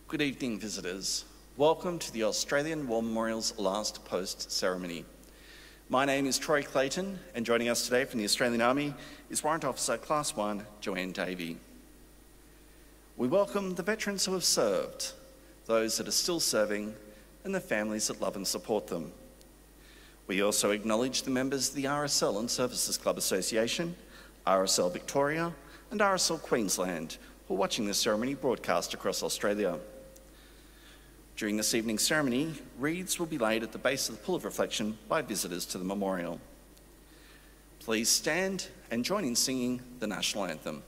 Good evening, visitors. Welcome to the Australian War Memorial's last post ceremony. My name is Troy Clayton, and joining us today from the Australian Army is Warrant Officer Class 1, Joanne Davey. We welcome the veterans who have served, those that are still serving, and the families that love and support them. We also acknowledge the members of the RSL and Services Clubs Association, RSL Victoria, and RSL Queensland, who are watching this ceremony broadcast across Australia. During this evening's ceremony, wreaths will be laid at the base of the Pool of Reflection by visitors to the memorial. Please stand and join in singing the National Anthem.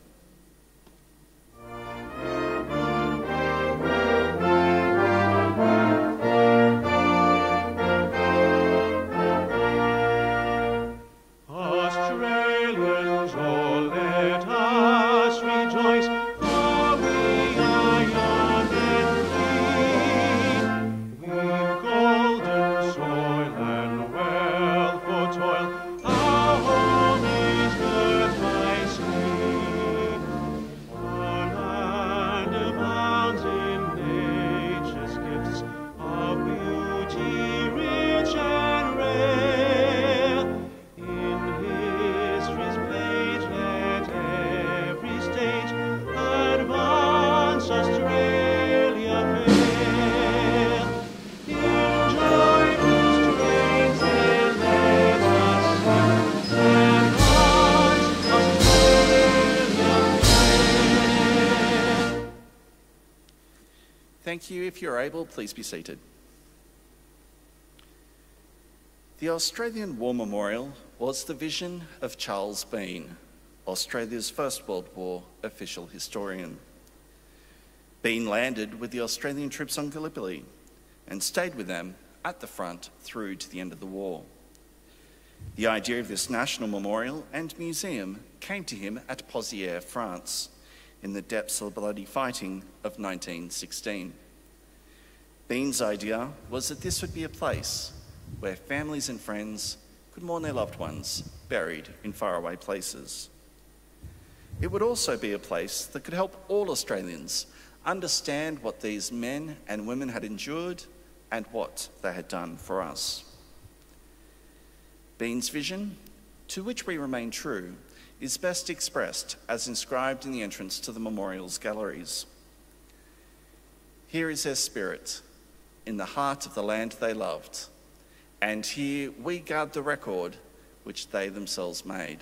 Australians, oh, let us rejoice, for we are young and free. We've golden soil and wealth for toil, our home is birth by sea. Our land abounds in nature's gifts of beauty rich and rare. In history's page let every state advance Australia fair. In joyful strains then let us sing, advance Australia fair. Thank you. If you're able, please be seated. The Australian War Memorial was the vision of Charles Bean, Australia's First World War official historian. Bean landed with the Australian troops on Gallipoli and stayed with them at the front through to the end of the war. The idea of this national memorial and museum came to him at Pozières, France, in the depths of the bloody fighting of 1916. Bean's idea was that this would be a place where families and friends could mourn their loved ones buried in faraway places. It would also be a place that could help all Australians understand what these men and women had endured and what they had done for us. Bean's vision, to which we remain true, is best expressed as inscribed in the entrance to the memorial's galleries. Here is their spirit, in the heart of the land they loved, and here we guard the record which they themselves made.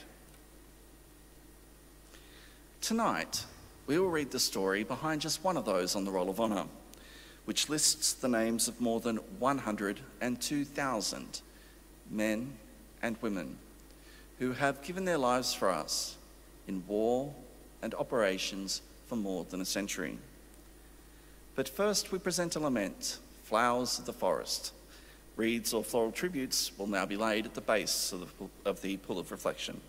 Tonight, we will read the story behind just one of those on the Roll of Honour, which lists the names of more than 102,000 men and women who have given their lives for us in war and operations for more than a century. But first, we present a lament, Flowers of the Forest. Wreaths or floral tributes will now be laid at the base of the Pool of Reflection.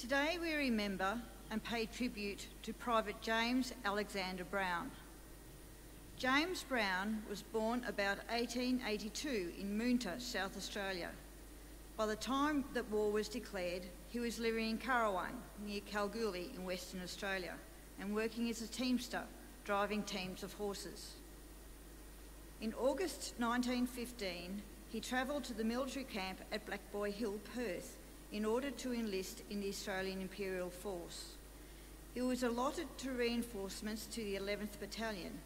Today we remember and pay tribute to Private James Alexander Brown. James Brown was born about 1882 in Moonta, South Australia. By the time that war was declared, he was living in Currawong, near Kalgoorlie in Western Australia, and working as a teamster, driving teams of horses. In August 1915, he travelled to the military camp at Black Boy Hill, Perth, in order to enlist in the Australian Imperial Force. He was allotted to reinforcements to the 11th Battalion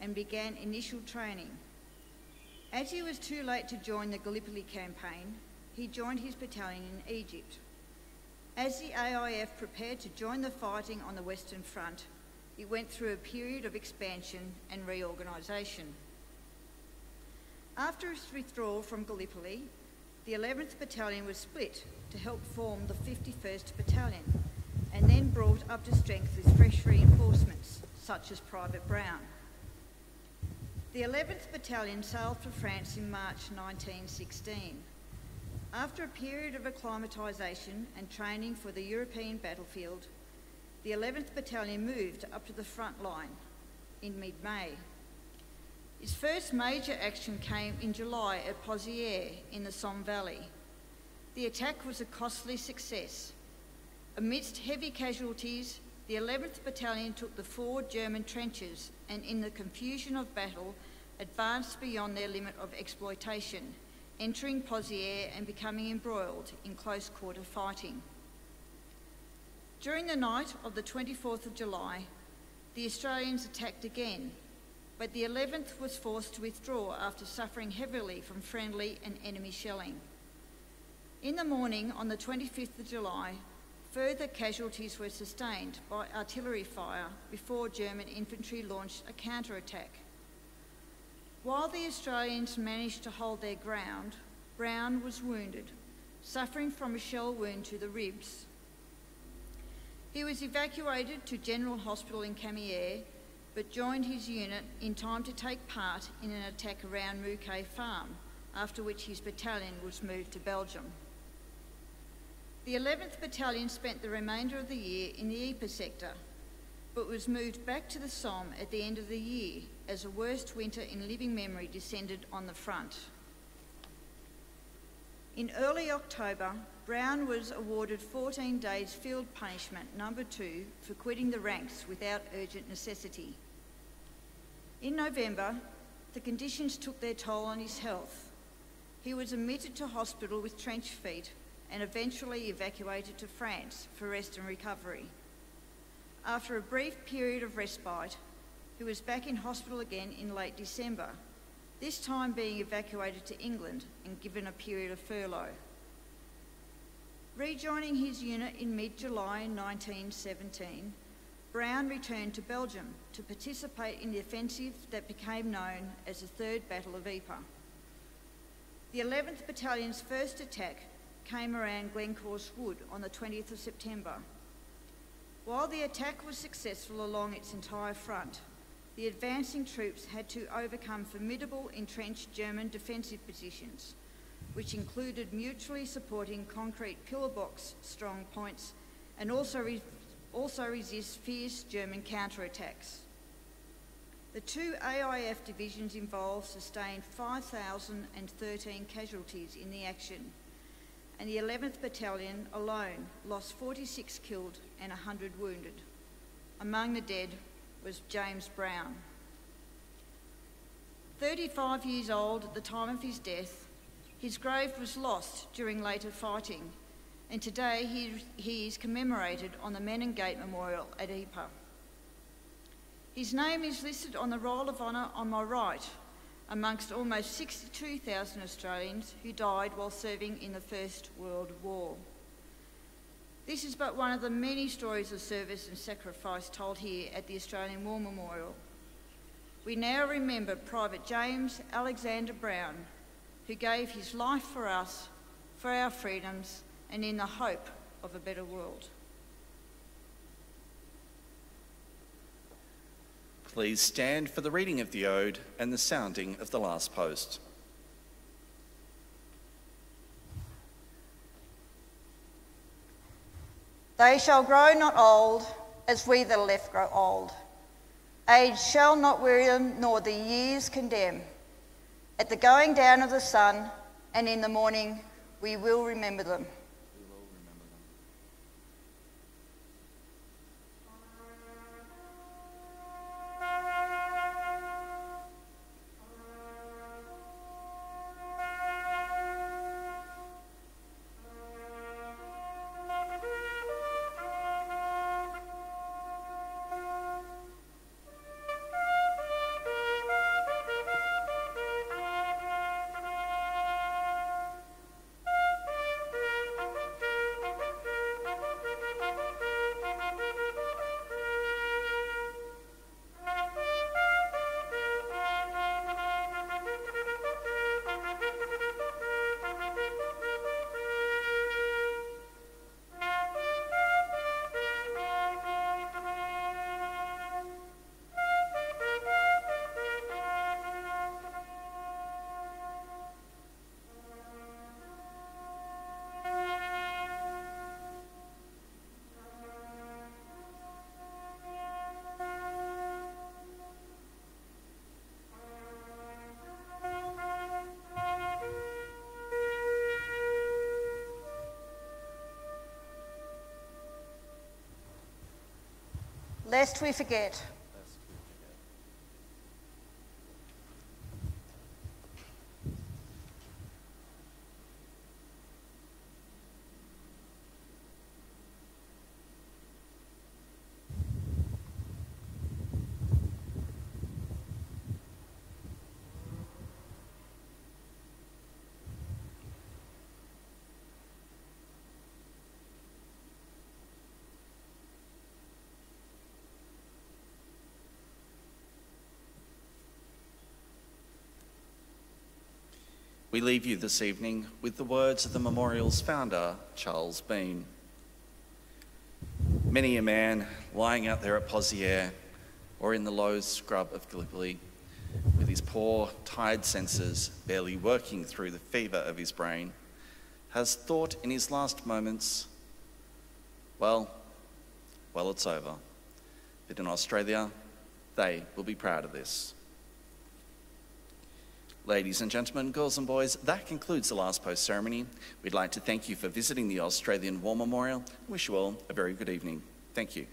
and began initial training. As he was too late to join the Gallipoli campaign, he joined his battalion in Egypt. As the AIF prepared to join the fighting on the Western Front, it went through a period of expansion and reorganisation. After its withdrawal from Gallipoli, the 11th Battalion was split to help form the 51st Battalion, and then brought up to strength with fresh reinforcements, such as Private Brown. The 11th Battalion sailed for France in March 1916. After a period of acclimatisation and training for the European battlefield, the 11th Battalion moved up to the front line in mid-May. Its first major action came in July at Pozières in the Somme Valley. The attack was a costly success. Amidst heavy casualties, the 11th Battalion took the 4 German trenches and, in the confusion of battle, advanced beyond their limit of exploitation, entering Pozières and becoming embroiled in close quarter fighting. During the night of the 24th of July, the Australians attacked again, but the 11th was forced to withdraw after suffering heavily from friendly and enemy shelling. In the morning on the 25th of July, further casualties were sustained by artillery fire before German infantry launched a counterattack. While the Australians managed to hold their ground, Brown was wounded, suffering from a shell wound to the ribs. He was evacuated to General Hospital in Camier, but joined his unit in time to take part in an attack around Mouquet Farm, after which his battalion was moved to Belgium. The 11th Battalion spent the remainder of the year in the Ypres sector, but was moved back to the Somme at the end of the year as the worst winter in living memory descended on the front. In early October, Brown was awarded 14 days field punishment number 2 for quitting the ranks without urgent necessity. In November, the conditions took their toll on his health. He was admitted to hospital with trench feet and eventually evacuated to France for rest and recovery. After a brief period of respite, he was back in hospital again in late December, this time being evacuated to England and given a period of furlough. Rejoining his unit in mid-July 1917, Brown returned to Belgium to participate in the offensive that became known as the Third Battle of Ypres. The 11th Battalion's first attack came around Glencorse Wood on the 20th of September. While the attack was successful along its entire front, the advancing troops had to overcome formidable entrenched German defensive positions, which included mutually supporting concrete pillar-box strong points and also resist fierce German counterattacks. The 2 AIF divisions involved sustained 5,013 casualties in the action, and the 11th Battalion alone lost 46 killed and 100 wounded. Among the dead was James Brown. 35 years old at the time of his death, his grave was lost during later fighting, and today he is commemorated on the Men and Gate Memorial at Ypres. His name is listed on the Roll of Honour on my right, amongst almost 62,000 Australians who died while serving in the First World War. This is but one of the many stories of service and sacrifice told here at the Australian War Memorial. We now remember Private James Alexander Brown, who gave his life for us, for our freedoms, and in the hope of a better world. Please stand for the reading of the Ode and the sounding of the last post. They shall grow not old, as we that are left grow old. Age shall not weary them, nor the years condemn. At the going down of the sun, and in the morning, we will remember them. Lest we forget. We leave you this evening with the words of the memorial's founder, Charles Bean. Many a man lying out there at Poziere or in the low scrub of Gallipoli, with his poor, tired senses barely working through the fever of his brain, has thought in his last moments, well, it's over. But in Australia, they will be proud of this. Ladies and gentlemen, girls and boys, that concludes the last post ceremony. We'd like to thank you for visiting the Australian War Memorial and wish you all a very good evening. Thank you.